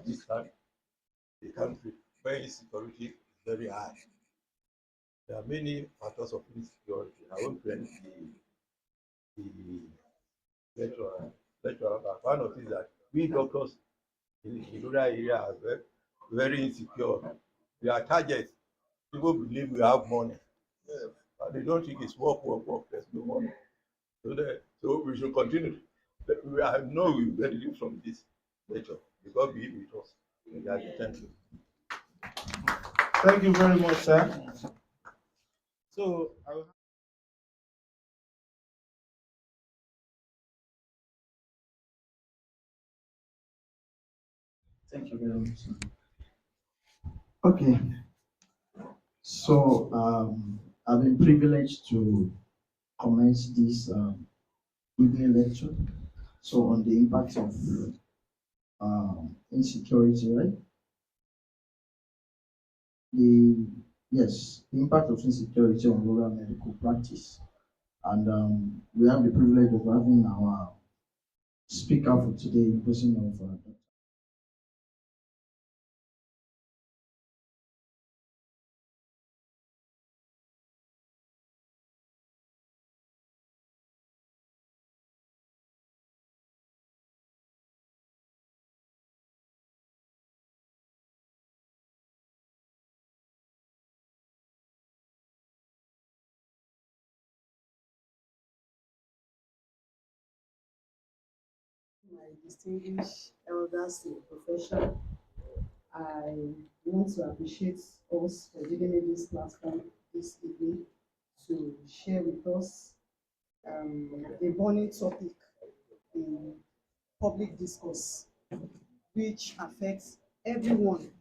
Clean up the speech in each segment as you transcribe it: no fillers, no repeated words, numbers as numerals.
this time, the country where insecurity is very high. There are many factors of insecurity. I won't preempt the lecturer, but one of it is that we doctors in the rural area are very insecure. We are targets. People believe we have money. Yeah. And they don't think it's work, work, work. There's no money. So we should continue. I know we will benefit from this lecture because be with us. Thank you. Thank you very much, sir. So I will thank you very much. Okay, so I've been privileged to commence this evening lecture. So on the impact of insecurity, right? The yes, the impact of insecurity on rural medical practice, and we have the privilege of having our speaker for today in person of my distinguished elders in the profession. I want to appreciate us for giving me this platform this evening to share with us a burning topic in public discourse, which affects everyone,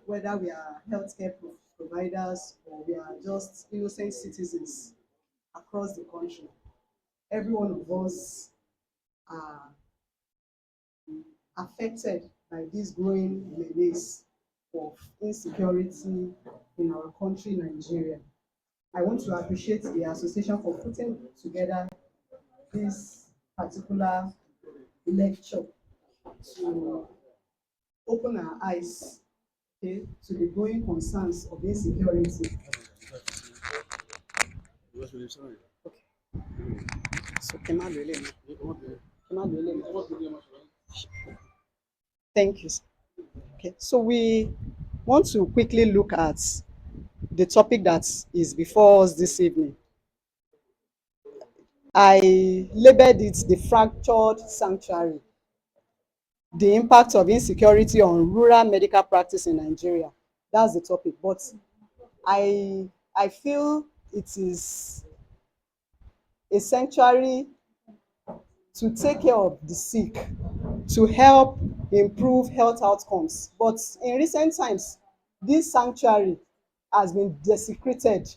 whether we are healthcare providers or we are just innocent citizens across the country. Every one of us are affected by this growing menace of insecurity in our country, Nigeria. I want to appreciate the association for putting together this particular lecture to open our eyes, okay, to the growing concerns of insecurity. Okay. So, thank you. Okay, so we want to quickly look at the topic that is before us this evening. I labeled it the fractured sanctuary, the impact of insecurity on rural medical practice in Nigeria. That's the topic. But I feel it is a sanctuary to take care of the sick, to help improve health outcomes. But in recent times, this sanctuary has been desecrated,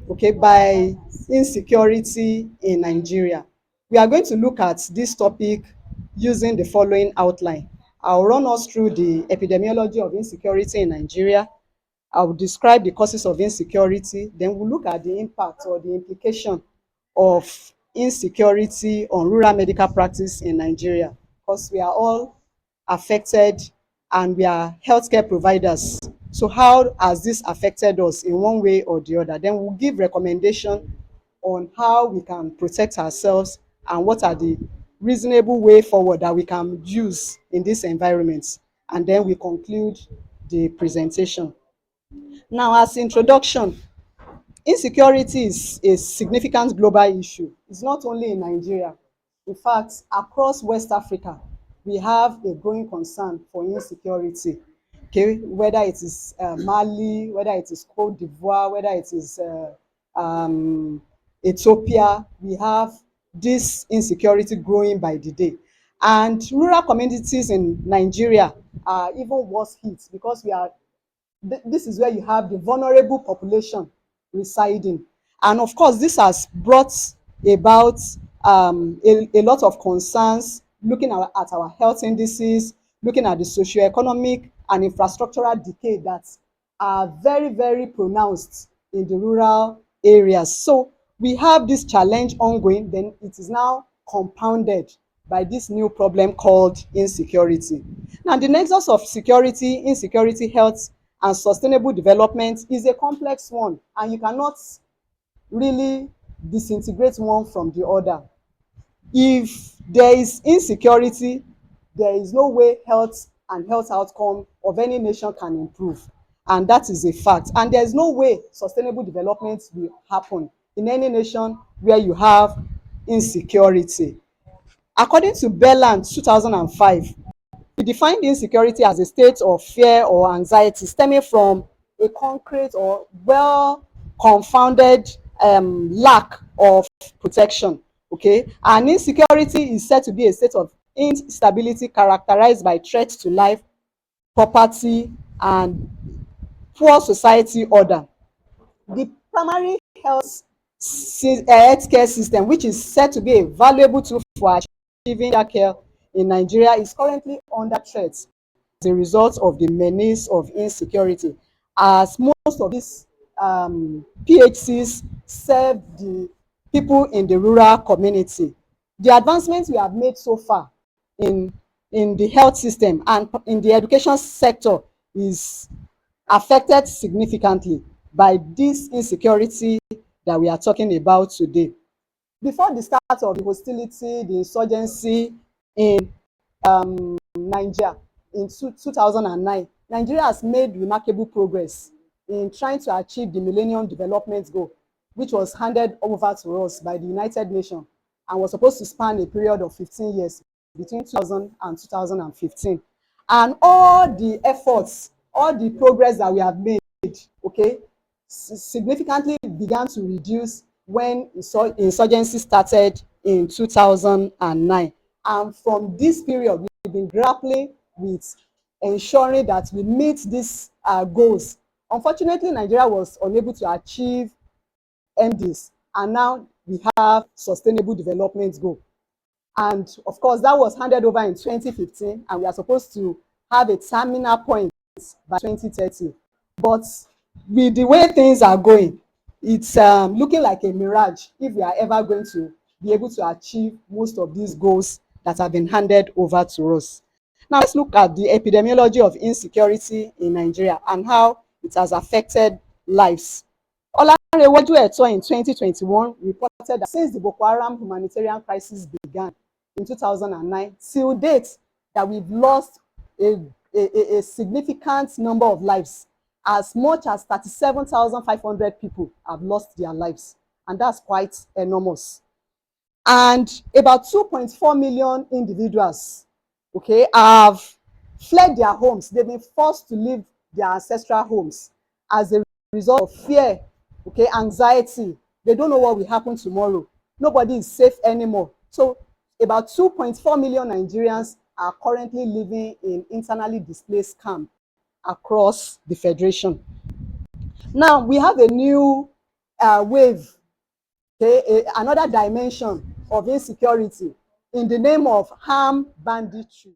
okay, by insecurity in Nigeria. We are going to look at this topic using the following outline. I'll run us through the epidemiology of insecurity in Nigeria. I will describe the causes of insecurity. Then we'll look at the impact or the implication of insecurity on rural medical practice in Nigeria, because we are all affected and we are healthcare providers. So how has this affected us in one way or the other? Then we'll give recommendation on how we can protect ourselves and what are the reasonable way forward that we can use in this environment. And then we conclude the presentation. Now, as introduction, insecurity is a significant global issue. It's not only in Nigeria. In fact, across West Africa, we have a growing concern for insecurity. Okay, whether it is Mali, whether it is Cote d'Ivoire, whether it is Ethiopia, we have this insecurity growing by the day. And rural communities in Nigeria are even worse hit because this is where you have the vulnerable population residing. And of course, this has brought about a lot of concerns, looking at our health indices, looking at the socioeconomic and infrastructural decay that are very, very pronounced in the rural areas. So we have this challenge ongoing, then it is now compounded by this new problem called insecurity. Now, the nexus of security, insecurity, health, and sustainable development is a complex one, and you cannot really disintegrate one from the other. If there is insecurity, there is no way health and health outcome of any nation can improve, and that is a fact. And there is no way sustainable development will happen in any nation where you have insecurity. According to Berland 2005, he defined insecurity as a state of fear or anxiety stemming from a concrete or well confounded lack of protection. Okay, and insecurity is said to be a state of instability characterized by threats to life, property, and poor society order. The primary healthcare system, which is said to be a valuable tool for achieving care in Nigeria, is currently under threat as a result of the menace of insecurity, as most of these PHCs serve the people in the rural community. The advancements we have made so far in the health system and in the education sector is affected significantly by this insecurity that we are talking about today. Before the start of the hostility, the insurgency in Nigeria in 2009, Nigeria has made remarkable progress in trying to achieve the Millennium Development Goal, which was handed over to us by the United Nations and was supposed to span a period of 15 years between 2000 and 2015. And all the efforts, all the progress that we have made, okay, significantly began to reduce when insurgency started in 2009. And from this period, we've been grappling with ensuring that we meet these goals. Unfortunately, Nigeria was unable to achieve MDs, and now we have Sustainable Development Goal. And of course, that was handed over in 2015, and we are supposed to have a terminal point by 2030. But with the way things are going, it's looking like a mirage if we are ever going to be able to achieve most of these goals that have been handed over to us. Now, let's look at the epidemiology of insecurity in Nigeria and how it has affected lives. Olanrewaju Eto in 2021 reported that since the Boko Haram humanitarian crisis began in 2009 till date, that we've lost a significant number of lives. As much as 37,500 people have lost their lives, and that's quite enormous. And about 2.4 million individuals, okay, have fled their homes. They've been forced to leave their ancestral homes as a result of fear, okay, anxiety. They don't know what will happen tomorrow. Nobody is safe anymore. So about 2.4 million Nigerians are currently living in internally displaced camps across the federation. Now we have a new wave, okay, another dimension of insecurity in the name of armed banditry.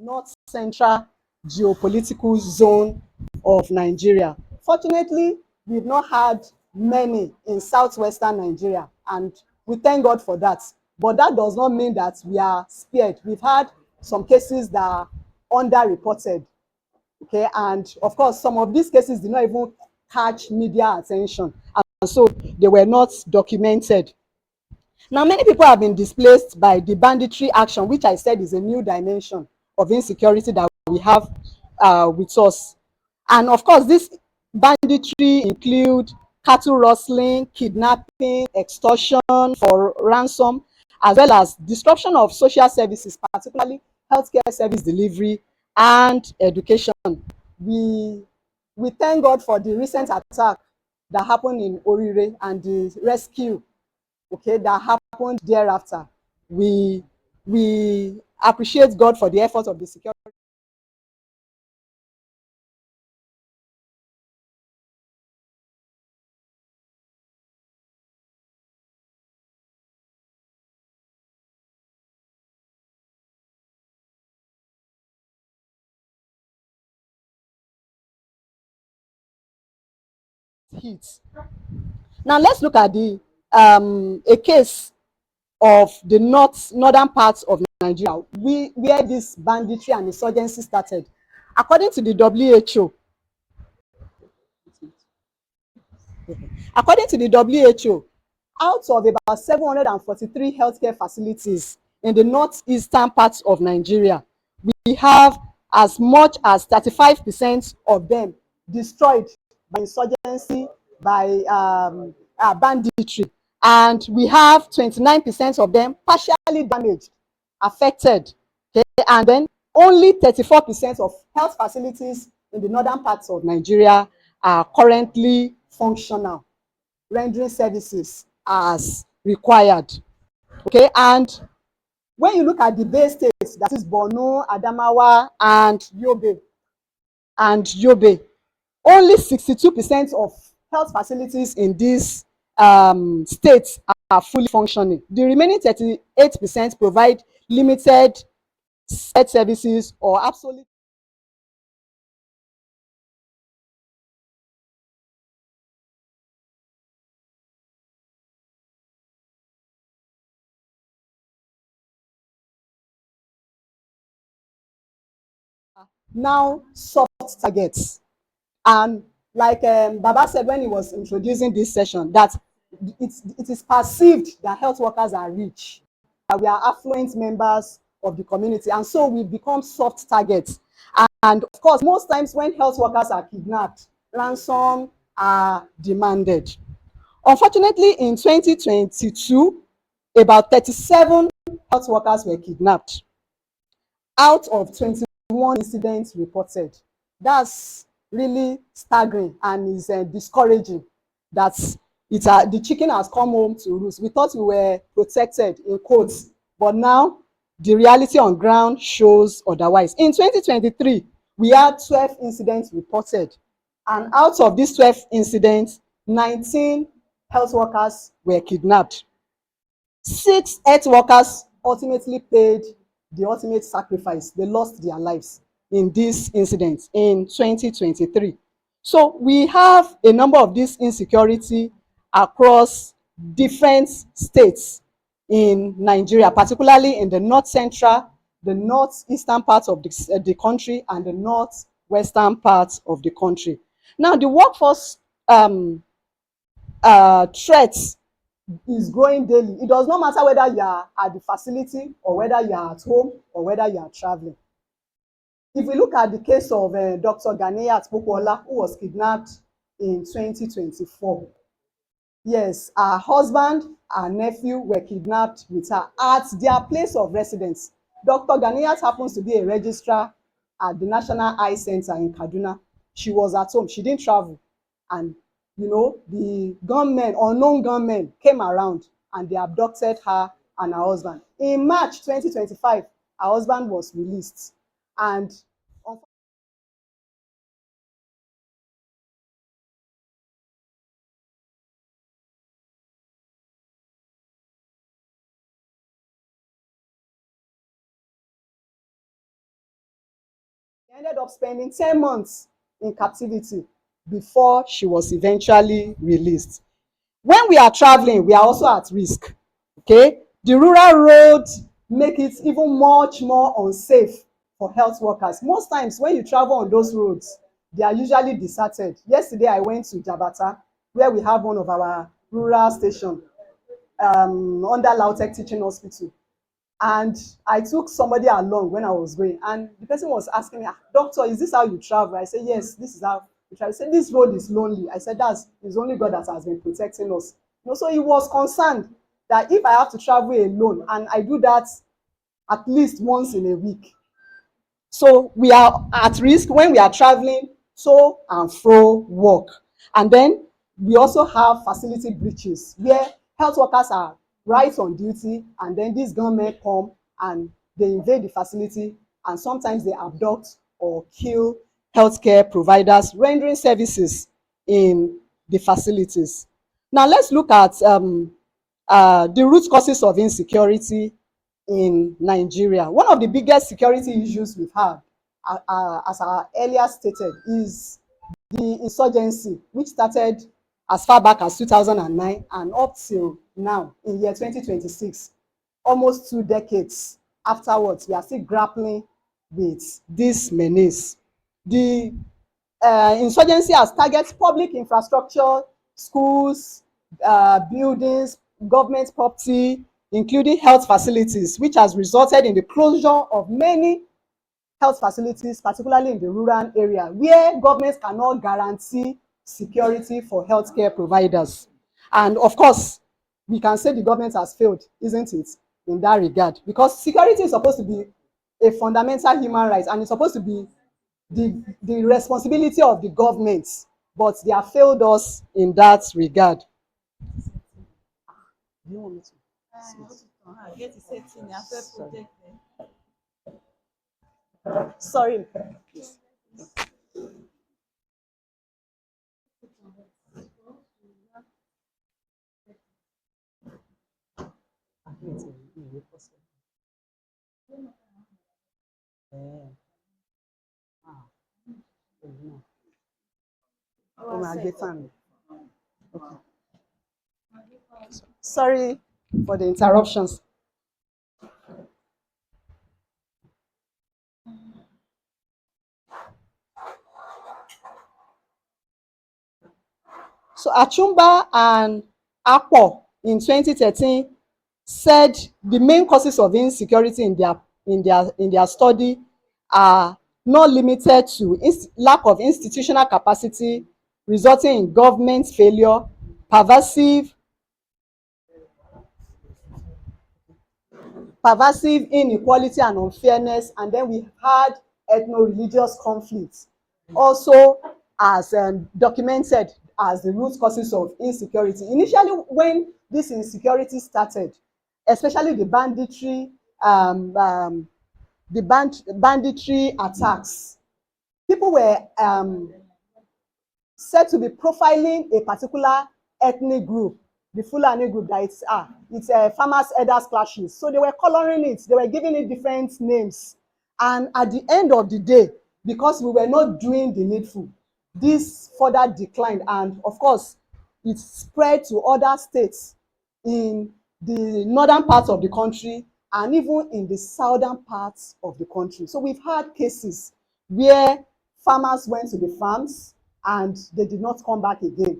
North central geopolitical zone of Nigeria. Fortunately, we've not had many in southwestern Nigeria, and we thank God for that. But that does not mean that we are spared. We've had some cases that are underreported, okay, and of course, some of these cases did not even catch media attention, and so they were not documented. Now, many people have been displaced by the banditry action, which I said is a new dimension of insecurity that we have with us. And of course, this banditry include cattle rustling, kidnapping, extortion for ransom, as well as disruption of social services, particularly healthcare service delivery and education. We we thank God for the recent attack that happened in Orire and the rescue, okay, that happened thereafter. We appreciate God for the effort of the security heat. Now let's look at the a case of the northern parts of Nigeria, where this banditry and insurgency started. According to the WHO, out of about 743 healthcare facilities in the northeastern parts of Nigeria, we have as much as 35% of them destroyed by insurgency, by banditry, and we have 29% of them partially damaged, affected. Okay? And then only 34% of health facilities in the northern parts of Nigeria are currently functional, rendering services as required. Okay, and when you look at the Bay states, that is Borno, Adamawa, and Yobe, only 62% of health facilities in these states are fully functioning. The remaining 38% provide limited health services or absolute. Now soft targets. And like Baba said when he was introducing this session, that it is perceived that health workers are rich, that we are affluent members of the community, and so we become soft targets. And of course, most times when health workers are kidnapped, ransom are demanded. Unfortunately, in 2022, about 37 health workers were kidnapped out of 21 incidents reported. That's really staggering and is discouraging that the chicken has come home to roost. We thought we were protected in quotes, but now the reality on ground shows otherwise. In 2023, we had 12 incidents reported, and out of these 12 incidents, 19 health workers were kidnapped. 6 health workers ultimately paid the ultimate sacrifice. They lost their lives in this incident in 2023. So we have a number of this insecurity across different states in Nigeria, particularly in the north central, the northeastern parts of the country, and the northwestern parts of the country. Now, the workforce threats is growing daily. It does not matter whether you are at the facility or whether you are at home or whether you are traveling. If we look at the case of Dr. Ganiyat Pokuola, who was kidnapped in 2024, yes, her husband and nephew were kidnapped with her at their place of residence. Dr. Ganiyat happens to be a registrar at the National Eye Center in Kaduna. She was at home. She didn't travel. And, the gunmen, unknown gunmen, came around and they abducted her and her husband. In March 2025, her husband was released. And he ended up spending 10 months in captivity before she was eventually released. When we are traveling, we are also at risk. Okay, the rural roads make it even much more unsafe for health workers. Most times when you travel on those roads, they are usually deserted. Yesterday I went to Jabata, where we have one of our rural stations under Lautech Teaching Hospital, and I took somebody along when I was going, and the person was asking me, doctor, is this how you travel? I said, yes, this is how we travel. He said, this road is lonely. I said, it's only God that has been protecting us. So he was concerned that if I have to travel alone, and I do that at least once in a week, so we are at risk when we are traveling to and fro work. And then we also have facility breaches where health workers are right on duty, and then these gunmen come and they invade the facility, and sometimes they abduct or kill healthcare providers rendering services in the facilities. Now let's look at the root causes of insecurity in Nigeria. One of the biggest security issues we've had, as I earlier stated, is the insurgency, which started as far back as 2009 and up till now in year 2026, almost 2 decades afterwards, we are still grappling with this menace. The insurgency has targeted public infrastructure, schools, buildings, government property, including health facilities, which has resulted in the closure of many health facilities, particularly in the rural area, where governments cannot guarantee security for healthcare providers. And of course, we can say the government has failed, isn't it, in that regard? Because security is supposed to be a fundamental human right, and it's supposed to be the responsibility of the government, but they have failed us in that regard. Do you want me to? Sorry. Yes. Okay. Sorry for the interruptions. So Achumba and Akpo in 2013 said the main causes of insecurity in their study are not limited to lack of institutional capacity resulting in government failure, pervasive inequality and unfairness, and then we had ethno-religious conflicts also as documented as the root causes of insecurity. Initially, when this insecurity started, especially the banditry attacks, people were said to be profiling a particular ethnic group, the Fulani group, that it's farmers elders clashes. So they were coloring it, they were giving it different names. And at the end of the day, because we were not doing the needful, this further declined. And of course, it spread to other states in the northern parts of the country and even in the southern parts of the country. So we've had cases where farmers went to the farms and they did not come back again.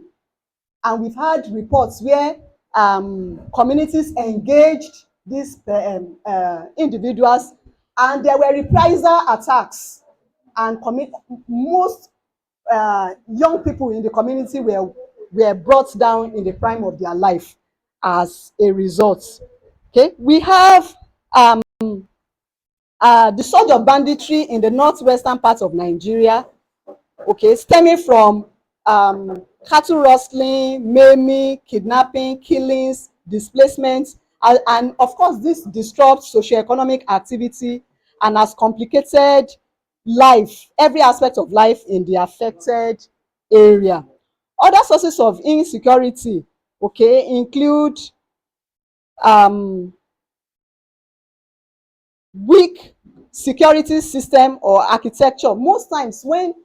And we've had reports where communities engaged these individuals, and there were reprisal attacks, and most young people in the community were brought down in the prime of their life as a result. Okay, we have the surge of banditry in the northwestern part of Nigeria, okay, stemming from cattle rustling, maiming, kidnapping, killings, displacement, and of course this disrupts socioeconomic activity and has complicated life, every aspect of life in the affected area. Other sources of insecurity, okay, include weak security system or architecture. Most times when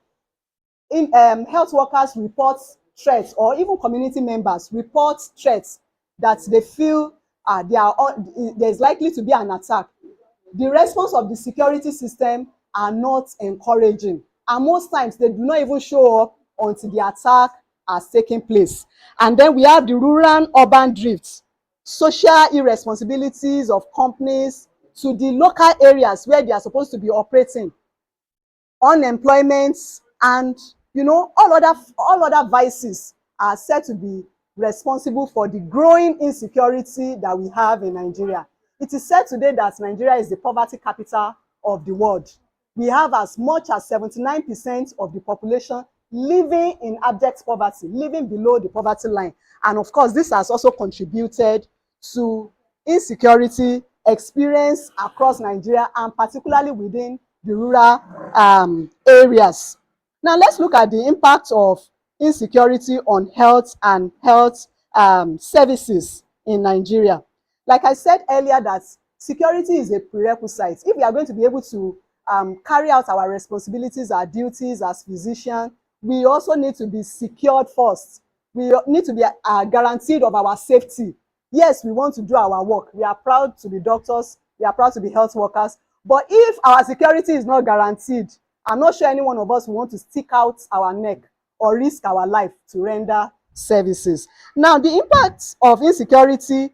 health workers report threats, or even community members report threats that they feel there's likely to be an attack, the response of the security system are not encouraging, and most times they do not even show up until the attack has taken place. And then we have the rural urban drift, social irresponsibilities of companies to the local areas where they are supposed to be operating, unemployment, and all other vices are said to be responsible for the growing insecurity that we have in Nigeria. It is said today that Nigeria is the poverty capital of the world. We have as much as 79% of the population living in abject poverty, living below the poverty line. And of course, this has also contributed to insecurity experienced across Nigeria, and particularly within the rural areas. Now, let's look at the impact of insecurity on health and health services in Nigeria. Like I said earlier, that security is a prerequisite. If we are going to be able to carry out our responsibilities, our duties as physicians, we also need to be secured first. We need to be guaranteed of our safety. Yes, we want to do our work. We are proud to be doctors. We are proud to be health workers. But if our security is not guaranteed, I'm not sure any one of us will want to stick out our neck or risk our life to render services. Now, the impact of insecurity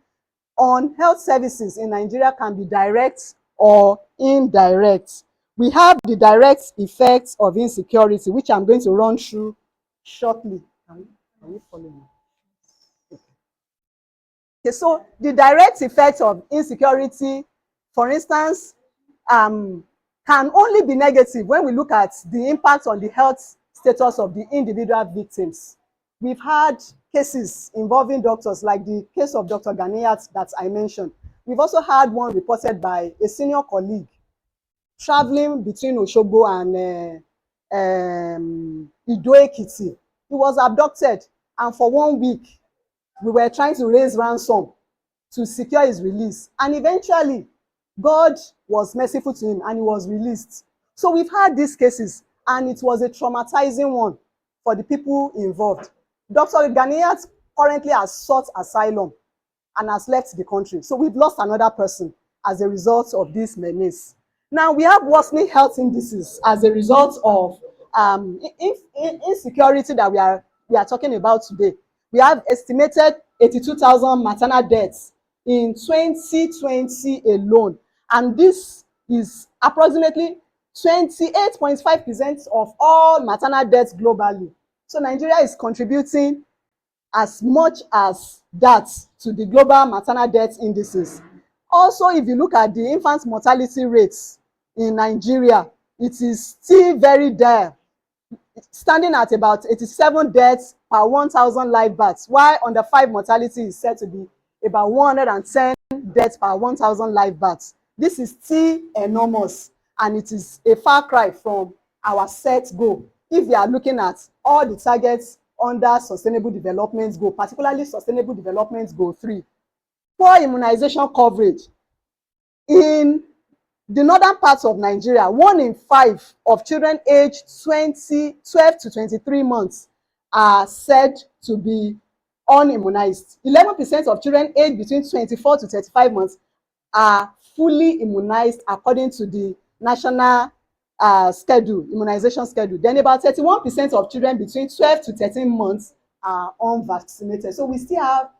on health services in Nigeria can be direct or indirect. We have the direct effects of insecurity, which I'm going to run through shortly. Can you follow me? Okay, so the direct effects of insecurity, for instance, can only be negative when we look at the impact on the health status of the individual victims. We've had cases involving doctors, like the case of Dr. Ganiyat that I mentioned. We've also had one reported by a senior colleague traveling between Osogbo and Ido-Ekiti. He was abducted, and for 1 week, we were trying to raise ransom to secure his release. And eventually, God was merciful to him and he was released. So we've had these cases, and it was a traumatizing one for the people involved. Dr. Ganiyat currently has sought asylum and has left the country. So we've lost another person as a result of this menace. Now, we have worsening health indices as a result of insecurity that we are talking about today. We have estimated 82,000 maternal deaths in 2020 alone, and this is approximately 28.5% of all maternal deaths globally. So Nigeria is contributing as much as that to the global maternal death indices. Also, if you look at the infant mortality rates in Nigeria, it is still very dire, standing at about 87 deaths per 1,000 live births, while under 5 mortality is said to be about 110 deaths per 1,000 live births. This is still enormous, and it is a far cry from our set goal if we are looking at all the targets under Sustainable Development Goal, particularly Sustainable Development Goal 3. Poor immunization coverage. In the northern parts of Nigeria, 1 in 5 of children aged 12 to 23 months are said to be unimmunized. 11% of children aged between 24 to 35 months are fully immunized according to the national immunization schedule. Then about 31% of children between 12 to 13 months are unvaccinated. So we still have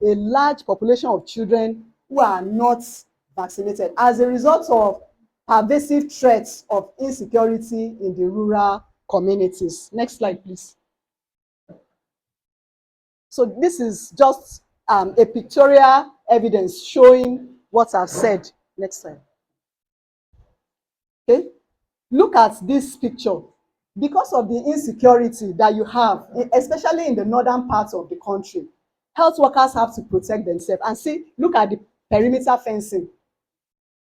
a large population of children who are not vaccinated as a result of pervasive threats of insecurity in the rural communities. Next slide, please. So this is just a pictorial evidence showing what I've said. Next slide. Okay, look at this picture. Because of the insecurity that you have, especially in the northern parts of the country, health workers have to protect themselves. And see, look at the perimeter fencing,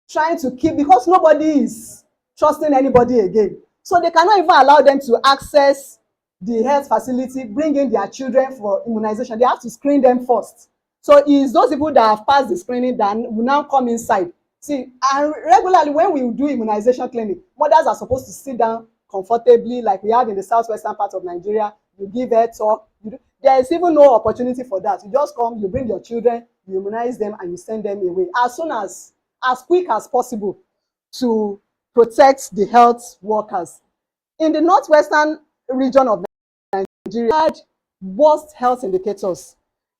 trying to keep, because nobody is trusting anybody again. So they cannot even allow them to access the health facility, bring in their children for immunization. They have to screen them first. So it's those people that have passed the screening that will now come inside. See, and regularly when we do immunization clinic, mothers are supposed to sit down comfortably, like we have in the southwestern part of Nigeria. You give health talk. There is even no opportunity for that. You just come, you bring your children, you immunize them, and you send them away as soon as quick as possible to protect the health workers. In the northwestern region of Nigeria, had worst health indicators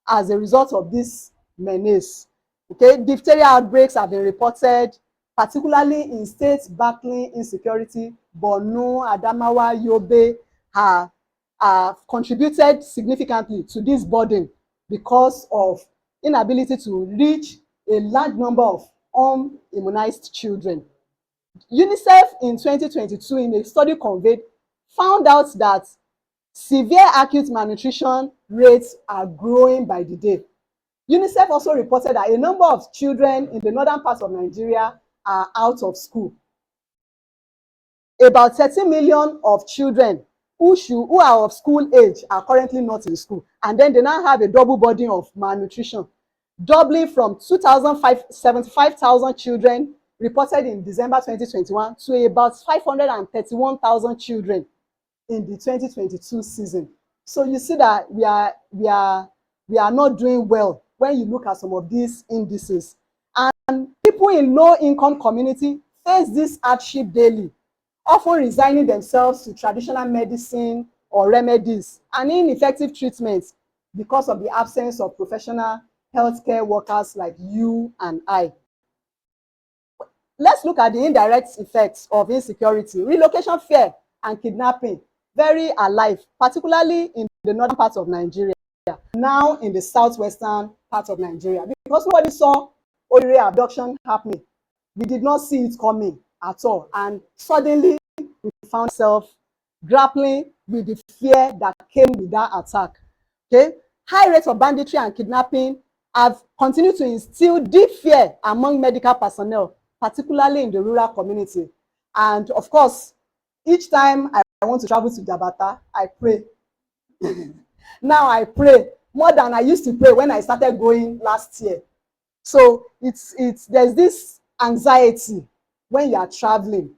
as a result of this menace. Okay, diphtheria outbreaks have been reported, particularly in states battling insecurity. Borno, Adamawa, Yobe have contributed significantly to this burden because of inability to reach a large number of unimmunized children. UNICEF in 2022, in a study conveyed, found out that severe acute malnutrition rates are growing by the day. UNICEF also reported that a number of children in the northern part of Nigeria are out of school. About 30 million of children who are of school age are currently not in school, and then they now have a double burden of malnutrition, doubling from 75,000 children reported in December 2021 to about 531,000 children in the 2022 season. So you see that we are not doing well when you look at some of these indices. And people in low income community face this hardship daily, often resigning themselves to traditional medicine or remedies and ineffective treatments because of the absence of professional healthcare workers like you and I. Let's look at the indirect effects of insecurity. Relocation fear and kidnapping, very alive, particularly in the northern parts of Nigeria, now in the southwestern part of Nigeria, because nobody saw Orire abduction happening. We did not see it coming at all, and suddenly we found ourselves grappling with the fear that came with that attack. Okay, high rates of banditry and kidnapping have continued to instill deep fear among medical personnel, particularly in the rural community. And of course, each time I want to travel to Jabata, I pray. Now I pray more than I used to pray when I started going last year. So it's there's this anxiety when you are traveling.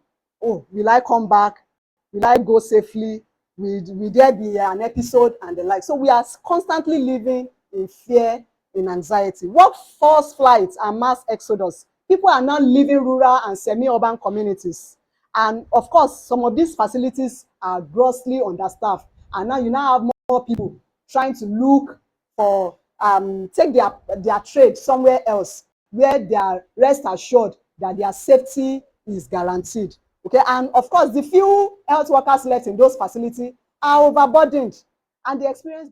Oh, will I come back? Will I go safely? Will there be an episode and the like? So we are constantly living in fear, in anxiety. Workforce flights and mass exodus. People are now leaving rural and semi-urban communities. And of course, some of these facilities are grossly understaffed. And now you now have more people trying to look for take their trade somewhere else where they are rest assured that their safety is guaranteed. Okay, and of course, the few health workers left in those facilities are overburdened, and they experience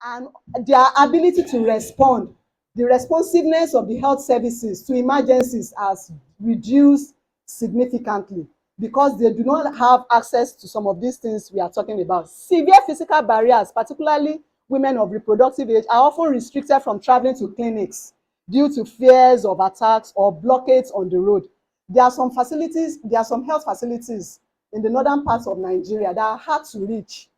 and their ability to respond, the responsiveness of the health services to emergencies has reduced significantly because they do not have access to some of these things we are talking about. Severe physical barriers, particularly women of reproductive age, are often restricted from traveling to clinics due to fears of attacks or blockades on the road. There are some health facilities in the northern parts of Nigeria that are hard to reach,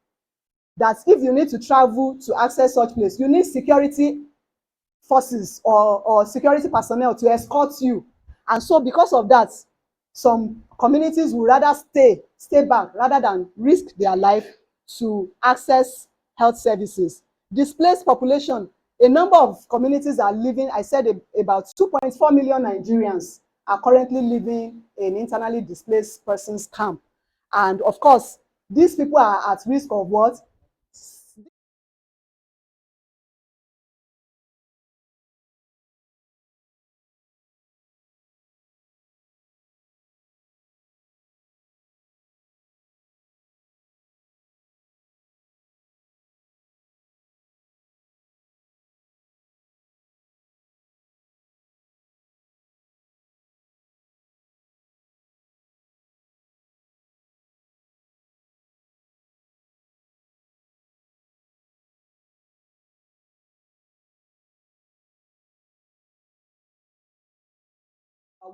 that if you need to travel to access such place, you need security forces or security personnel to escort you. And so because of that, some communities would rather stay back rather than risk their life to access health services. Displaced population, a number of communities are living, I said about 2.4 million Nigerians are currently living in internally displaced persons camp. And of course, these people are at risk of what?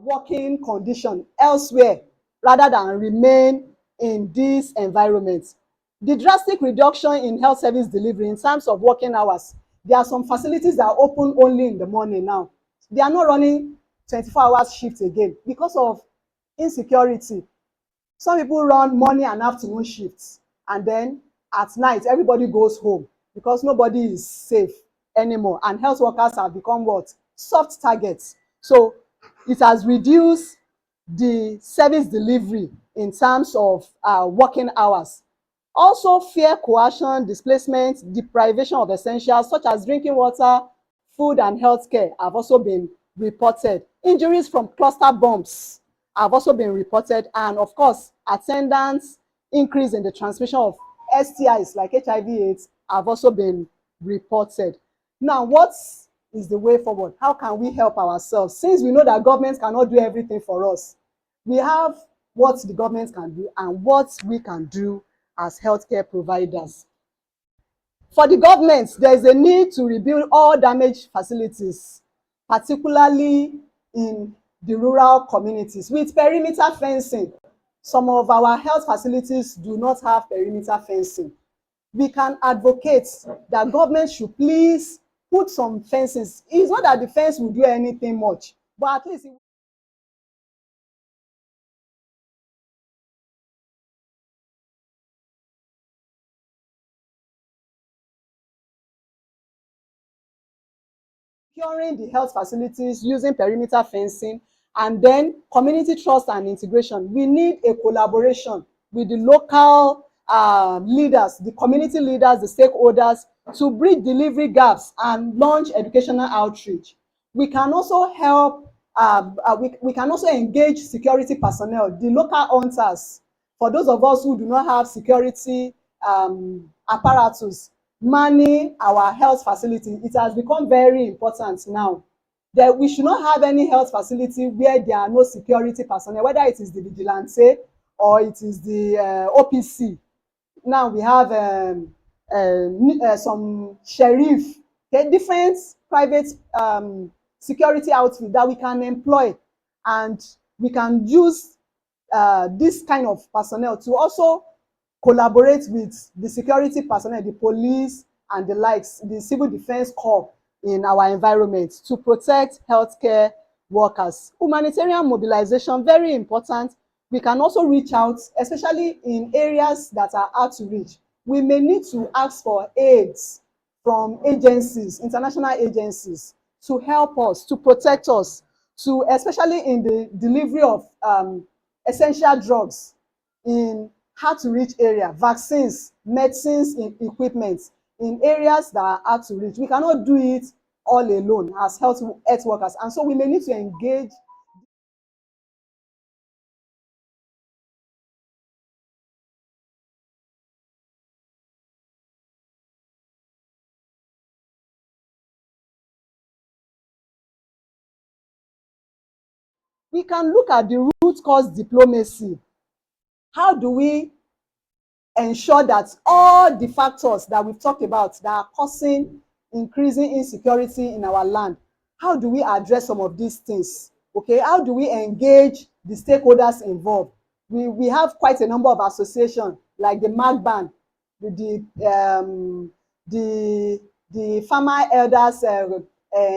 Working condition elsewhere rather than remain in this environment. The drastic reduction in health service delivery in terms of working hours. There are some facilities that are open only in the morning now. They are not running 24 hours shift again because of insecurity. Some people run morning and afternoon shifts, and then at night everybody goes home because nobody is safe anymore, and health workers have become what? Soft targets. So it has reduced the service delivery in terms of working hours. Also, fear, coercion, displacement, deprivation of essentials such as drinking water, food, and healthcare have also been reported. Injuries from cluster bombs have also been reported, and of course, attendance increase in the transmission of STIs like HIV/AIDS have also been reported. Now, what is the way forward. How can we help ourselves? Since we know that government cannot do everything for us, we have what the government can do and what we can do as healthcare providers. For the government, there is a need to rebuild all damaged facilities, particularly in the rural communities, with perimeter fencing. Some of our health facilities do not have perimeter fencing. We can advocate that government should please put some fences. It's not that the fence will do anything much, but at least securing the health facilities using perimeter fencing, and then community trust and integration. We need a collaboration with the local leaders, the community leaders, the stakeholders, to bridge delivery gaps and launch educational outreach. We can also help, we can also engage security personnel, the local hunters. For those of us who do not have security apparatus manning our health facility, it has become very important now that we should not have any health facility where there are no security personnel, whether it is the vigilante or it is the OPC. Now we have some sheriff, okay, different private security outfit that we can employ, and we can use this kind of personnel to also collaborate with the security personnel, the police and the likes, the civil defense corps in our environment to protect healthcare workers. Humanitarian mobilization, very important. We can also reach out, especially in areas that are hard to reach. We may need to ask for aids from agencies, international agencies, to help us, to protect us, to especially in the delivery of essential drugs in hard to reach area, vaccines, medicines, in equipment in areas that are hard to reach. We cannot do it all alone as health workers, and so we may need to engage. We can look at the root cause diplomacy. How do we ensure that all the factors that we've talked about that are causing increasing insecurity in our land, how do we address some of these things? Okay, how do we engage the stakeholders involved? We have quite a number of associations like the MAGBAN, the Farmer Elders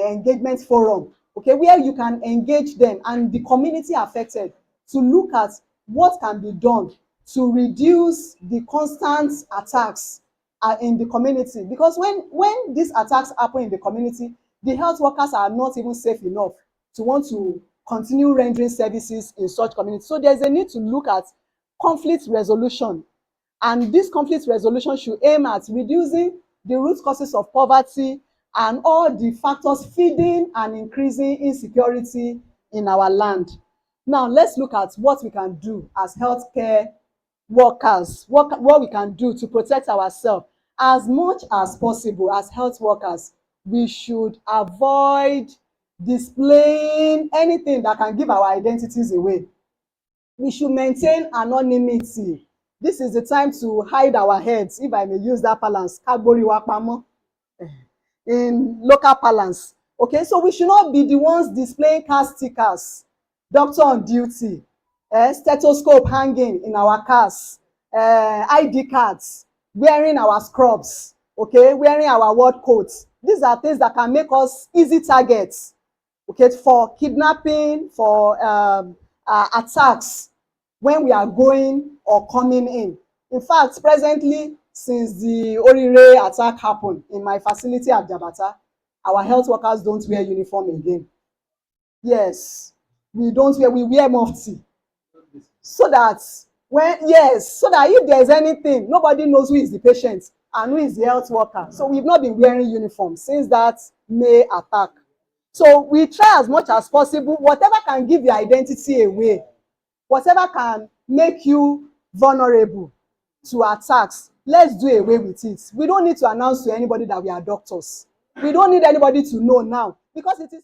Engagement Forum, okay, where you can engage them and the community affected to look at what can be done to reduce the constant attacks in the community. Because when these attacks happen in the community, the health workers are not even safe enough to want to continue rendering services in such communities. So there's a need to look at conflict resolution, and this conflict resolution should aim at reducing the root causes of poverty and all the factors feeding and increasing insecurity in our land. Now let's look at what we can do as healthcare workers, what we can do to protect ourselves. As much as possible as health workers, we should avoid displaying anything that can give our identities away. We should maintain anonymity. This is the time to hide our heads, if I may use that balance, in local parlance. Okay, so we should not be the ones displaying car stickers, doctor on duty, stethoscope hanging in our cars, ID cards, wearing our scrubs, okay, wearing our ward coats. These are things that can make us easy targets, okay, for kidnapping, for attacks when we are going or coming in. In fact, presently, since the Orire attack happened in my facility at Jabata, our health workers don't wear uniform again. Yes, we don't wear, we wear mufti. So that so that if there's anything, nobody knows who is the patient and who is the health worker. So we've not been wearing uniform since that May attack. So we try as much as possible, whatever can give your identity away, whatever can make you vulnerable to attacks, let's do away with it. We don't need to announce to anybody that we are doctors. We don't need anybody to know now because it is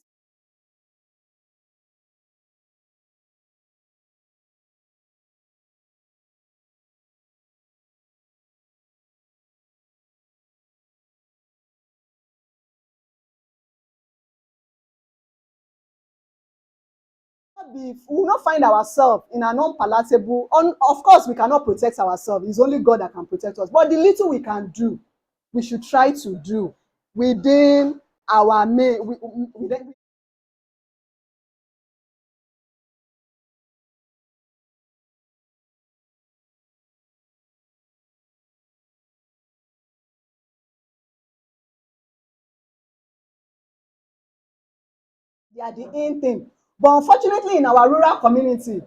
we will not find ourselves in an unpalatable of course we cannot protect ourselves, it's only God that can protect us, but the little we can do we should try to do within our within they are the in thing. But unfortunately, in our rural community,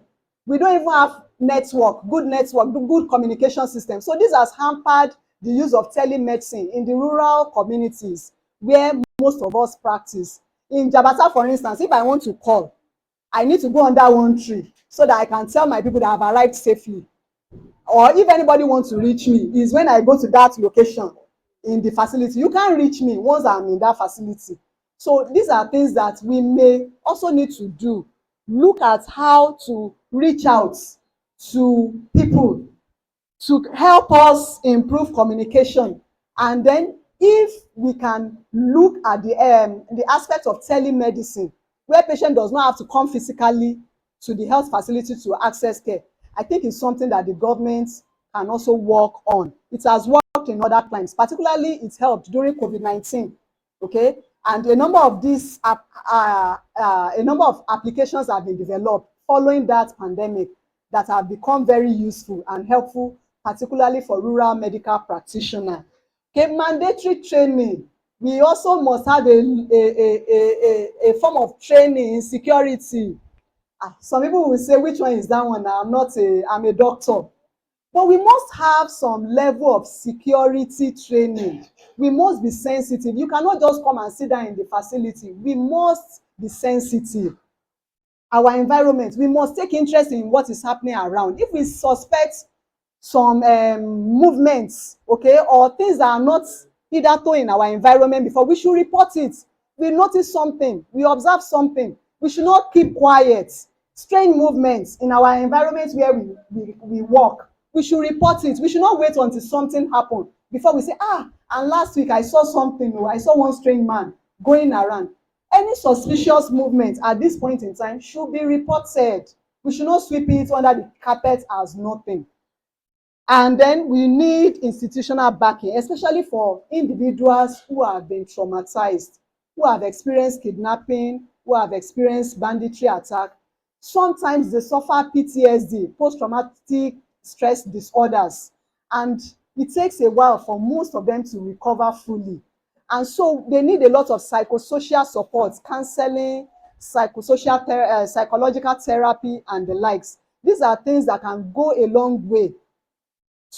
we don't even have network, good communication system. So this has hampered the use of telemedicine in the rural communities where most of us practice. In Jabata, for instance, if I want to call, I need to go under one tree so that I can tell my people that I've arrived safely. Or if anybody wants to reach me, is when I go to that location in the facility. You can't reach me once I'm in that facility. So these are things that we may also need to do. Look at how to reach out to people to help us improve communication. And then if we can look at the aspect of telemedicine, where patient does not have to come physically to the health facility to access care, I think it's something that the government can also work on. It has worked in other climes, particularly it helped during COVID-19. Okay, and a number of applications have been developed following that pandemic that have become very useful and helpful, particularly for rural medical practitioners. Okay, mandatory training. We also must have a form of training in security. Some people will say, which one is that one? I'm a doctor. But we must have some level of security training. We must be sensitive. You cannot just come and sit down in the facility. We must be sensitive. Our environment, we must take interest in what is happening around. If we suspect some movements, okay, or things that are not hitherto in our environment before, we should report it. We notice something, we observe something, we should not keep quiet. Strange movements in our environment where we work, we should report it. We should not wait until something happen before we say, and last week I saw something, I saw one strange man going around. Any suspicious movement at this point in time should be reported. We should not sweep it under the carpet as nothing. And then we need institutional backing, especially for individuals who have been traumatized, who have experienced kidnapping, who have experienced banditry attack. Sometimes they suffer PTSD, post-traumatic stress disorders, and it takes a while for most of them to recover fully. And so they need a lot of psychosocial support, counseling, psychological therapy, and the likes. These are things that can go a long way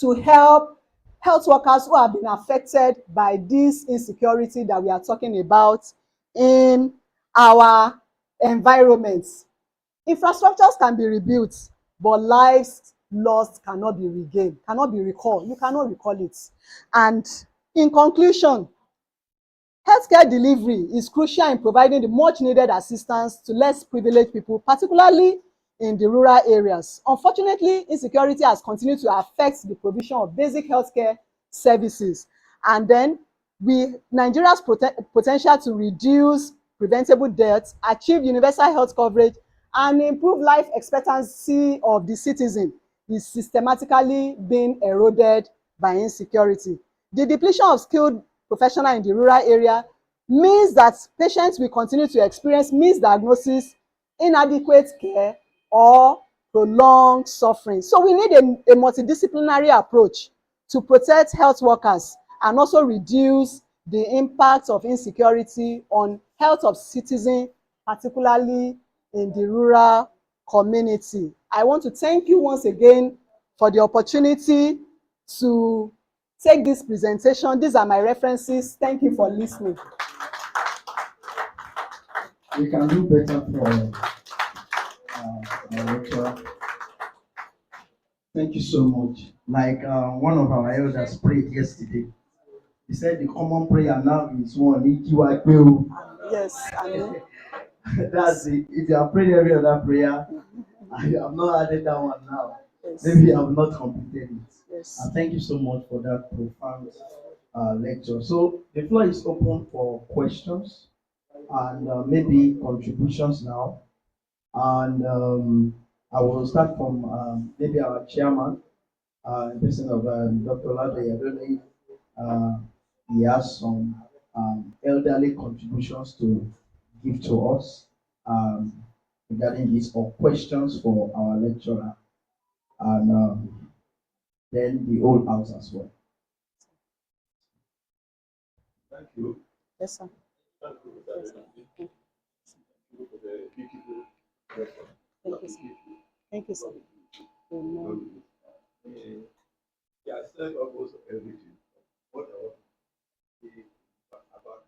to help health workers who have been affected by this insecurity that we are talking about in our environments. Infrastructures can be rebuilt, but lives lost cannot be regained, cannot be recalled. You cannot recall it. And in conclusion, healthcare delivery is crucial in providing the much needed assistance to less privileged people, particularly in the rural areas. Unfortunately, insecurity has continued to affect the provision of basic healthcare services. And then Nigeria's potential to reduce preventable deaths, achieve universal health coverage, and improve life expectancy of the citizen is systematically being eroded by insecurity. The depletion of skilled professionals in the rural area means that patients will continue to experience misdiagnosis, inadequate care, or prolonged suffering. So we need a multidisciplinary approach to protect health workers and also reduce the impact of insecurity on health of citizens, particularly in the rural community. I want to thank you once again for the opportunity to take this presentation. These are my references. Thank you for listening. We can do better for our lecturer. Thank you so much. Like one of our elders prayed yesterday, He said the common prayer now is one, Ikiwa. Yes, I mean, That's it. If you are praying every other prayer, I have not added that one now. yes, Maybe I have not completed it. yes. Thank you so much for that profound lecture. So the floor is open for questions and maybe contributions now. And I will start from maybe our chairman, in person of Dr. Lado. I don't know if uh, he has some elderly contributions to give to us regarding this or questions for our lecturer and then the whole house as well. Thank you. Yes, sir. Thank you for the beautiful question. Thank you, sir. Thank you, sir. Amen. Yeah, I said almost everything. What I want to say about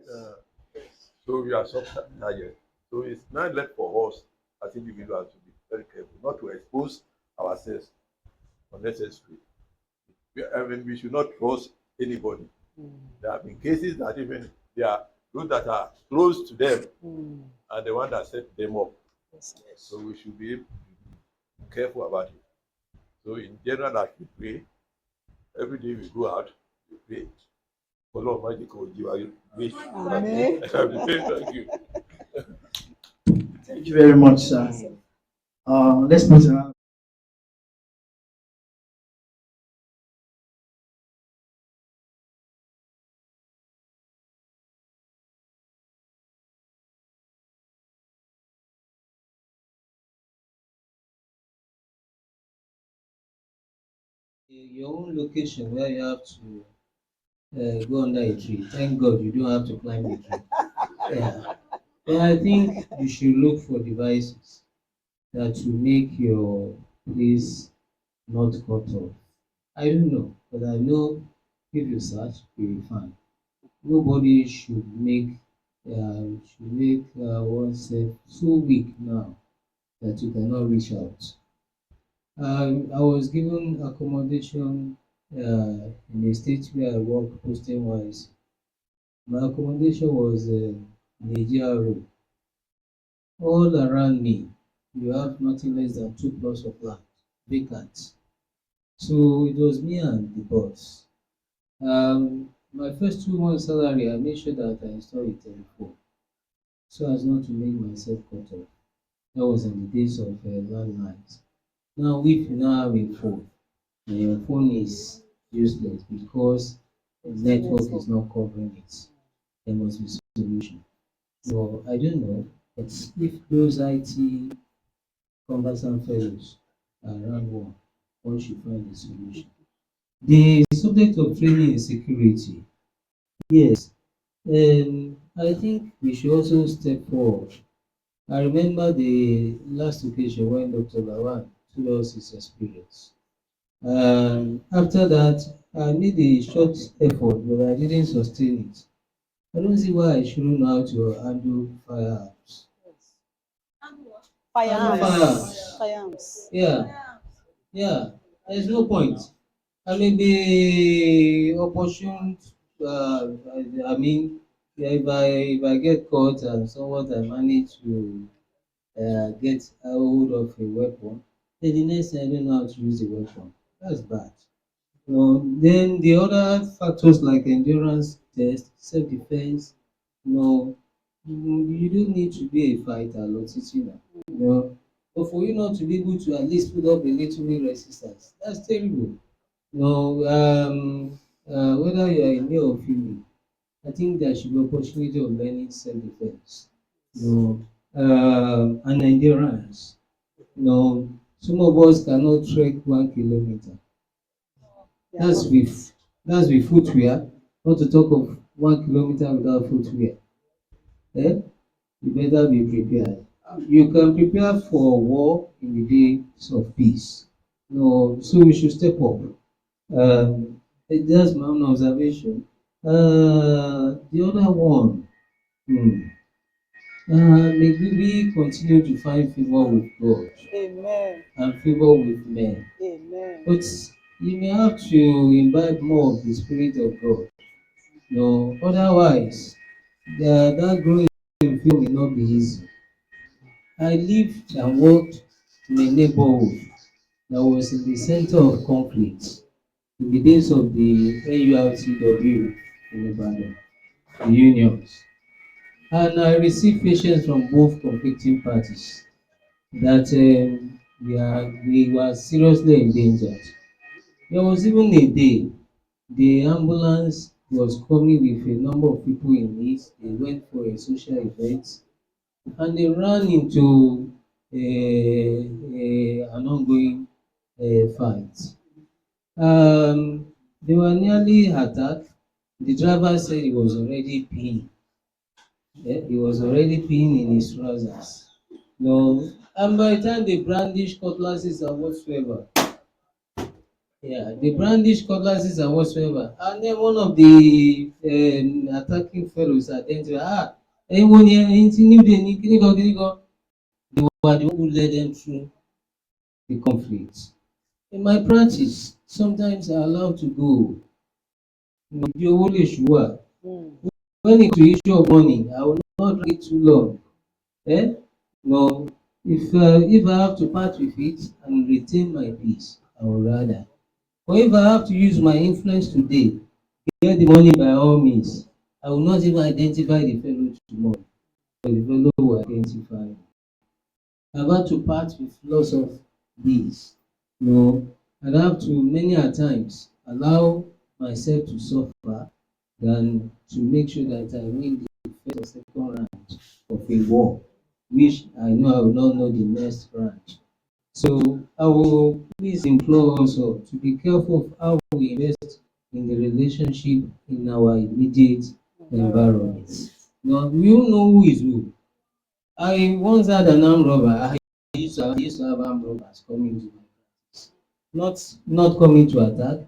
uh, so we are subsidized. So it's not left for us as individuals to be very careful, not to expose ourselves unnecessarily. I mean, we should not trust anybody. There have been cases that even they are those that are close to them are the one that set them up. Yes, sir. So we should be careful about it. So in general, like we pray, every day we go out, we pray. Ọlọ́run má jẹ́ kó jí wa gbé. Amen. Thank you. Thank you very much, sir. Let's put another. Your own location where you have to go under a tree. Thank God you don't have to climb the tree. Yeah. But I think you should look for devices that will make your place not cut off. I don't know, but I know if you search, you will find. Nobody should make oneself so weak now that you cannot reach out. I was given accommodation in the state where I work posting wise. My accommodation was Nigeria Road. All around me, you have nothing less than 2 plots of land, vacant. So it was me and the boss. My first 2 months' salary, I made sure that I installed a telephone so as not to make myself cut off. That was in the days of landlines. Now, if you now have a phone, and your phone is useless because the network is not covering it, there must be solution. So I don't know, but if those IT conversant fellows are around one should find a solution. The subject of training in security, yes, I think we should also step forward. I remember the last occasion when Dr. Lawan told us his experience. After that, I made a short effort, but I didn't sustain it. I don't see why I shouldn't know how to handle firearms. Handle firearms. Firearms. Yeah, yeah. There's no point. I may be opportune. I mean, yeah, if I get caught and somewhat I manage to get a hold of a weapon, then the next thing I don't know how to use the weapon. That's bad. Then the other factors like endurance test, self-defense, you don't need to be a fighter, Lotiti now. But for you not to be able to at least put up a little bit resistance, that's terrible. Whether you are a male or female, I think there should be opportunity of learning self-defense. And endurance. Some of us cannot trek 1 kilometer. That's with That's with footwear, not to talk of 1 kilometer without footwear. Eh? You better be prepared. You can prepare for war in the days of peace. No, so we should step up. That's my own observation. The other one, hmm, may we continue to find favor with God Amen. and favor with men. Amen. But you may have to imbibe more of the Spirit of God. No, otherwise, that growing in faith will not be easy. I lived and worked in a neighborhood that was in the center of conflict in the days of the NURTW in Ibadan, the unions. And I received patients from both conflicting parties that we were seriously endangered. There was even a day the ambulance was coming with a number of people in it. They went for a social event and they ran into an ongoing fight. They were nearly attacked. The driver said he was already peeing. He was already peeing in his trousers. No, and by the time they brandished cutlasses and whatsoever, yeah, they brandished cutlasses and whatsoever, and then one of the attacking fellows identified, ẹ̀yin wo ni ẹ̀yin tí new day ní kíní kan, they were the one who led them through the conflict. In my practice, sometimes I allow to go. Ìdí owó lè ṣú wà. When it to issue of money, I will not drag it too long. No, if I have to part with it and retain my peace, I would rather. But if I have to use my influence today, get the money by all means, I will not even identify the fellow tomorrow, but the fellow will identify. I've had to part with lots of these. No, and I have to many a times allow myself to suffer than to make sure that I win the first or second round of a war, which I know I will not know the next round. So I will please implore also to be careful of how we invest in the relationship in our immediate environment. Now, we all know who is who. I once had an armed robber. I used to have armed robbers coming to my practice. Not coming to attack,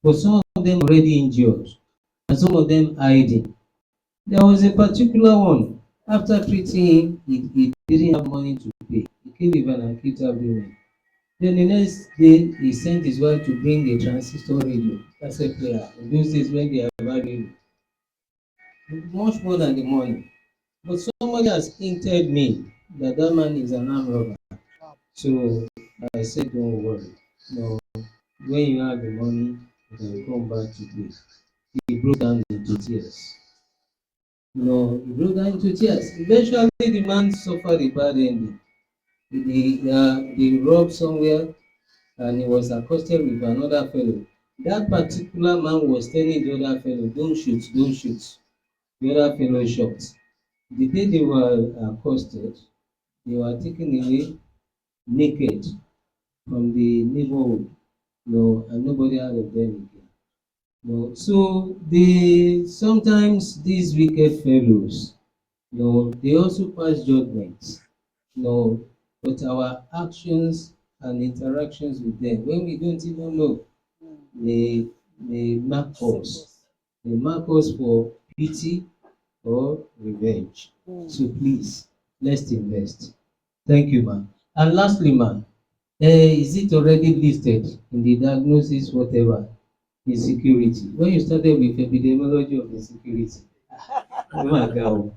but some of them already injured and some of them hiding. There was a particular one. After treating him, he didn't have money to pay. He came even and kicked out the women. Then the next day, he sent his wife to bring a transistor radio. That's a player. In those days when they have radio, much more than the money. But somebody has hinted me that that man is an armed robber. So I said, don't worry. No, when you have the money, you can come back to pay. He broke down into tears. No, he broke down into tears. Eventually, the man suffered a bad ending. They robbed somewhere and he was accosted with another fellow. That particular man was telling the other fellow, don't shoot, don't shoot. The other fellow shot. The day they were accosted, they were taken away naked from the neighborhood. No, and nobody heard of them again. No, so sometimes these wicked fellows, no, they also pass judgments. No, but our actions and interactions with them, when we don't even know, may mark us. They mark us for pity or revenge. So please, let's invest. Thank you, ma'am. And lastly, ma'am, is it already listed in the diagnosis, whatever, insecurity? When you started with epidemiology of insecurity, oh my God.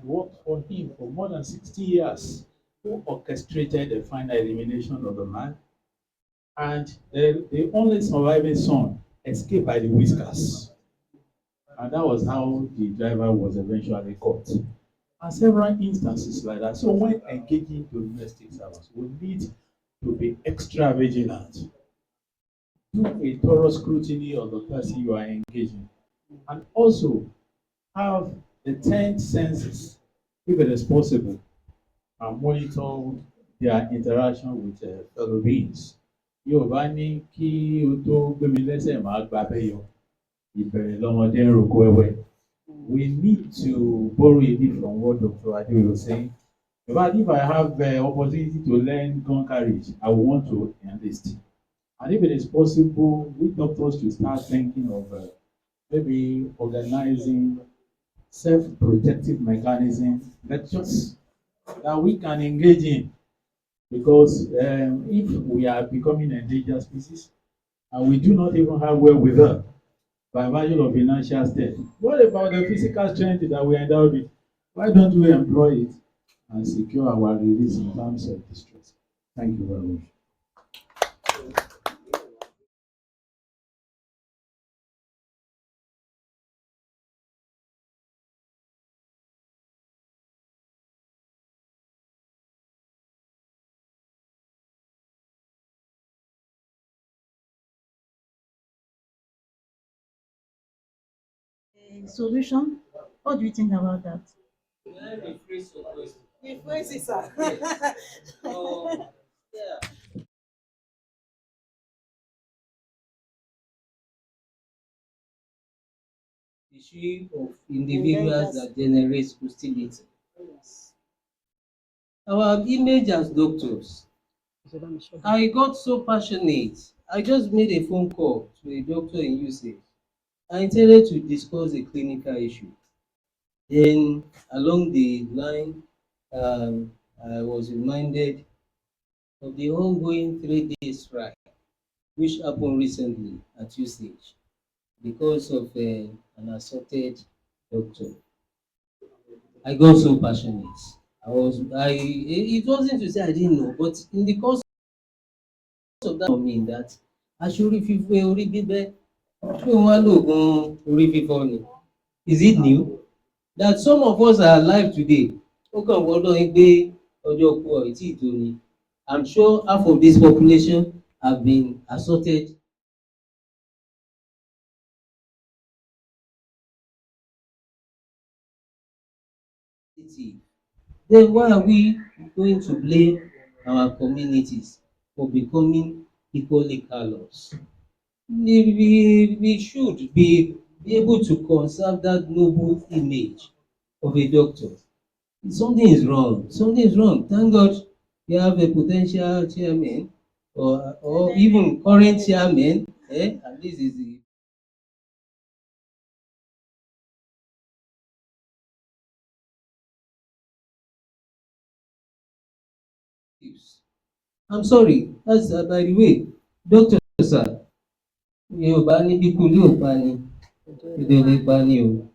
worked for him for more than 60 years, who orchestrated the final elimination of the man, and the only surviving son escaped by the whiskers. And that was how the driver was eventually caught. And several instances like that. So when engaging domestic service, we need to be extra vigilant, do a thorough scrutiny of the person you are engaging, and also have the 10 senses, if it is possible, and monitor their interaction with fellow beings. Yorùbá ní kí o tó gbé mi lẹ́sẹ̀ máa gba abẹ́yọ, ìbẹ̀rẹ̀ lọ́mọdé ń roko wẹ́wẹ́. We need to borrow a bit from what Dr. Ade was saying. But if I have the opportunity to learn gun carriage, I will want to enlist. And if it is possible, we doctors should start thinking of maybe organizing self-protective mechanism lectures that we can engage in. Because if we are becoming endangered species and we do not even have wherewithal by virtue of financial state, what about the physical strength that we endowed with? Why don't we employ it and secure our release in times of distress? Thank you very much. Solution? What do you think about that? Rephrase it, sir. Issue of individuals that generate hostility. Our image as doctors. I got so passionate. I just made a phone call to a doctor in usage. I intended to discuss a clinical issue. Then, along the line, I was reminded of the ongoing 3-day strike, which happened recently at usage because of an assaulted doctor. I got so passionate. It wasn't to say I didn't know, but in the course of that, I mean that aṣorí fífọ́ orí bíbẹ́ ṣé wọ́n wá lóògùn orí fífọ́ ni? Is it new that some of us are alive today? Ó kàn gbọ́dọ̀ ń gbé ọjọ́ kú ọ̀ tí ì tó ni. I'm sure half of this population have been assaulted. Then why are we going to blame our communities for becoming equally callous? We should be able to conserve that noble image of a doctor. Something is wrong. Something is wrong. Thank God we have a potential chairman or even current chairman. And this is the I'm sorry, that's by the way, doctor sir, Yorùbá ní bí kú yóò pa ni, èdè ò lè pa ni o.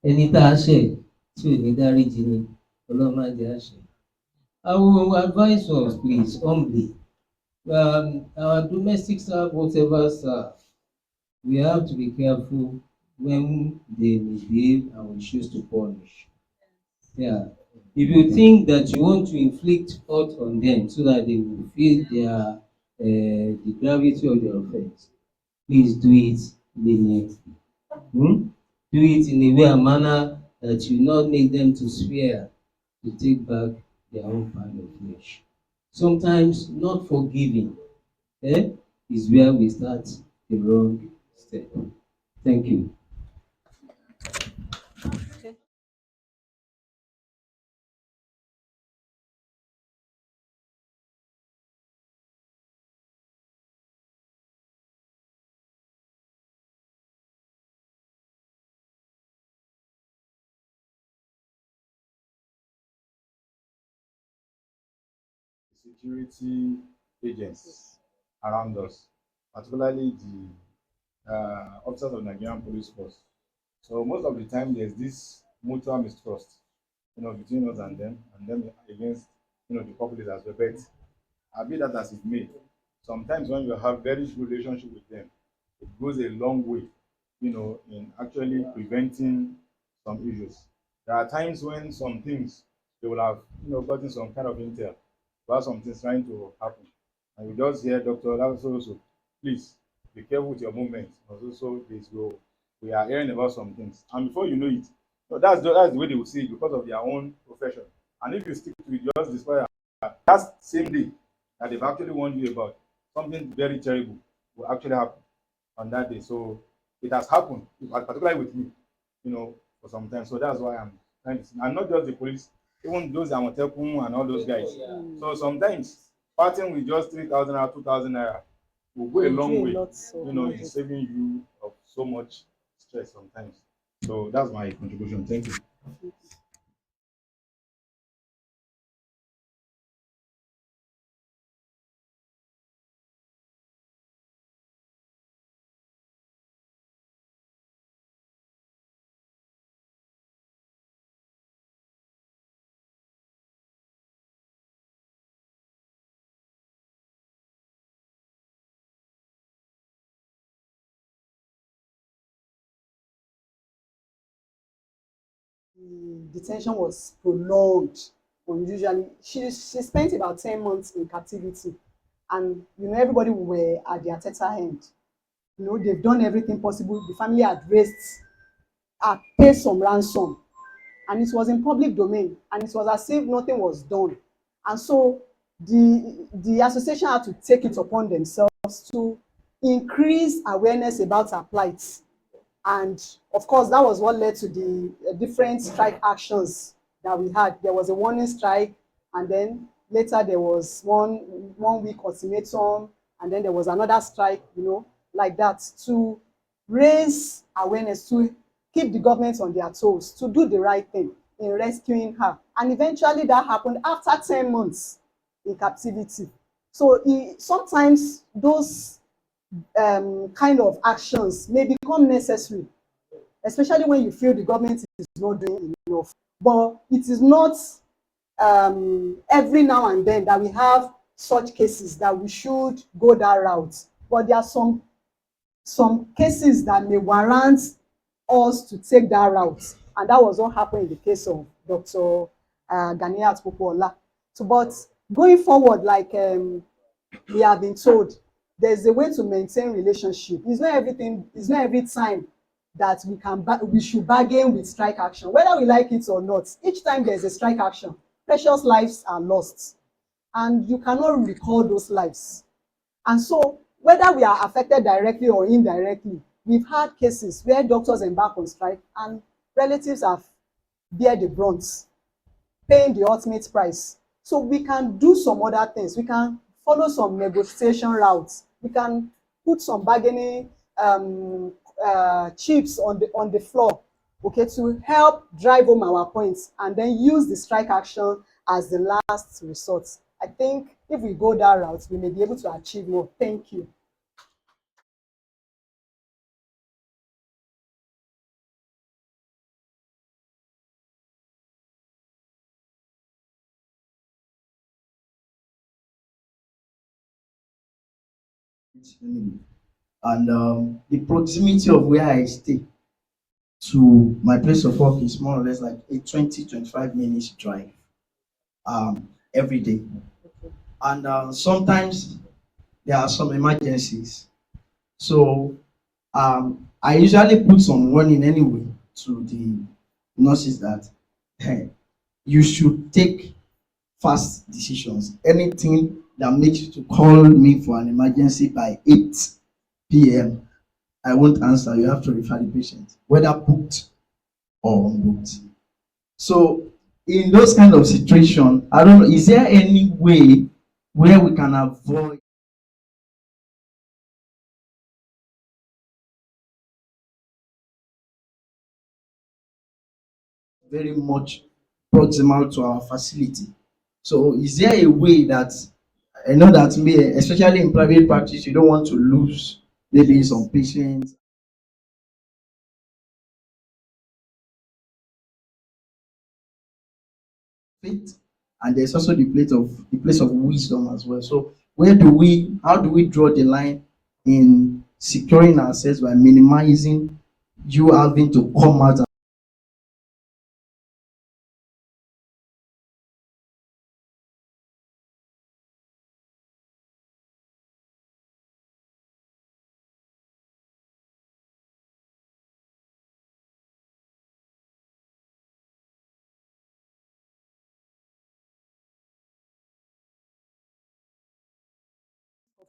Ẹni tá a ṣẹ̀ tí ò ní dáríjì ni, Ọlọ́run má jẹ́ á ṣẹ̀. I will advise us please humbly, our domestic staff, whatever staff, we have to be careful when they misbehave and we choose to punish. Yeah. If you think that you want to inflict hurt on them so that they will feel the gravity of the offense, please do it leniently. Do it in a way and manner that will not make them to swear to take back their own pound of flesh. Sometimes not forgiving is where we start the wrong step. Thank you. Security agents around us, particularly the officers of Nigerian police force. So most of the time, there's this mutual mistrust between us and them against, the populace as well. But I be that as it may, sometimes when you have very good relationship with them, it goes a long way, in actually preventing some issues. There are times when some things they will have, gotten some kind of intel about some things trying to happen, and you just hear doctor that's so please be careful with your movement. Also, this will we are hearing about some things, and before you know it, that's the way they will see it because of their own profession. And if you stick to it, just despite that same day that they've actually warned you about, something very terrible will actually happen on that day. So it has happened, particularly with me, for some time. So that's why I'm trying to see. And not just the police, even those Amotekun and all those guys. So sometimes parting with just 3,000 or 2,000 naira will go a long way, in saving you of so much stress sometimes. So that's my contribution. Thank you. The detention was prolonged, unusually. She spent about 10 months in captivity, and everybody were at their tether end. They've done everything possible. The family had paid some ransom, and it was in public domain, and it was as if nothing was done. And so the association had to take it upon themselves to increase awareness about her plight. And of course, that was what led to the different strike actions that we had. There was a warning strike, and then later there was one week ultimatum, and then there was another strike, like that, to raise awareness, to keep the government on their toes, to do the right thing in rescuing her. And eventually that happened after 10 months in captivity. So sometimes those kind of actions may become necessary, especially when you feel the government is not doing enough. But it is not every now and then that we have such cases that we should go that route. But there are some cases that may warrant us to take that route. And that was what happened in the case of Dr. Ganiat Popola. So, but going forward, like we have been told, there's a way to maintain relationship. It's not every time that we should bargain with strike action, whether we like it or not. Each time there's a strike action, precious lives are lost, and you cannot recall those lives. And so whether we are affected directly or indirectly, we've had cases where doctors embark on strike and relatives have bear the brunt, paying the ultimate price. So we can do some other things. We can follow some negotiation routes. We can put some bargaining chips on the floor, okay, to help drive home our points, and then use the strike action as the last resort. I think if we go that route, we may be able to achieve more. Thank you. And the proximity of where I stay to my place of work is more or less like a 20-25 minutes drive every day. And sometimes there are some emergencies. So I usually put some warning anyway to the nurses that, hey, you should take fast decisions. Anything that makes you to call me for an emergency by 8 p.m., I won't answer. You have to refer the patient, whether booked or unbooked. So in those kind of situations, I don't know, is there any way where we can avoid very much proximal to our facility? So is there a way that I know that me, especially in private practice, you don't want to lose maybe some patients. faith, and there's also the place of wisdom as well. So how do we draw the line in securing ourselves by minimizing you having to come out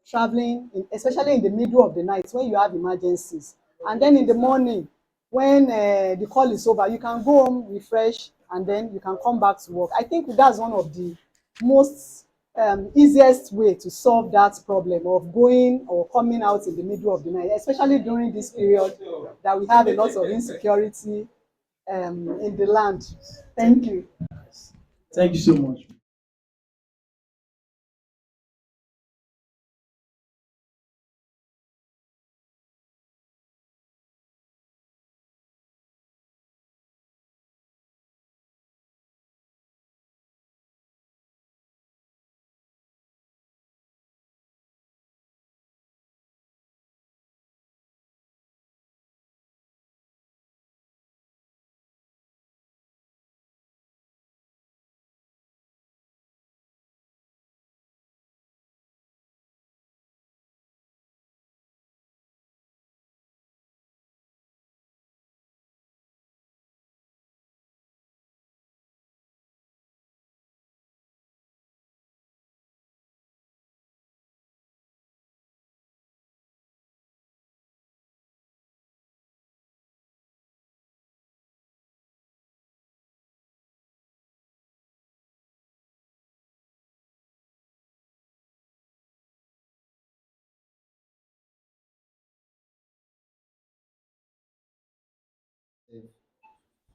traveling, especially in the middle of the night when you have emergencies. And then in the morning, when the call is over, you can go home, refresh, and then you can come back to work. I think that's one of the most easiest way to solve that problem of going or coming out in the middle of the night, especially during this period that we have a lot of insecurity in the land. Thank you. Thank you so much.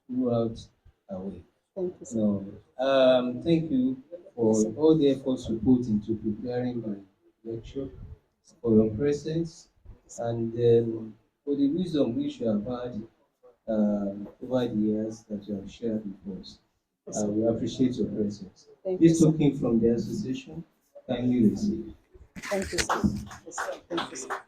throughout our week. Thank you, sir. No, thank you for all the efforts you put into preparing my lecture, for your presence, and for the wisdom which you have had over the years that you have shared with us. We appreciate your presence. Thank you, This sir. token from the association, kindly receive. Thank you, sir. Yes, sir. Thank you, sir.